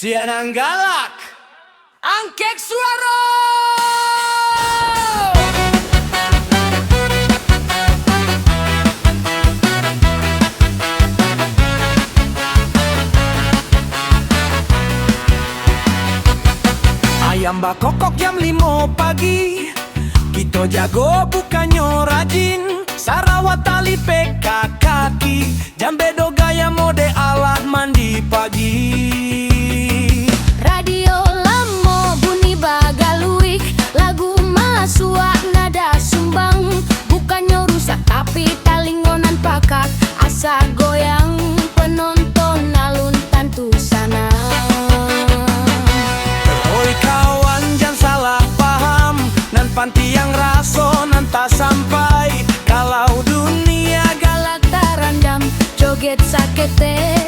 Sianang galak angkek suara. Ayam bakokok jam 5 pagi, kita jago bukannya rajin. Sarawat tali peka kaki, jambe do gaya mode alat mandi pagi. Radio lamo bunyi bagaluik, lagu masua nada sumbang. Bukannya rusak tapi talingonan pakat, asa goyang penonton alun tantu sana. Oi kawan jangan salah paham, nan panti yang raso nan tak sampai. Kalau dunia Galak tarandam, joget sakete.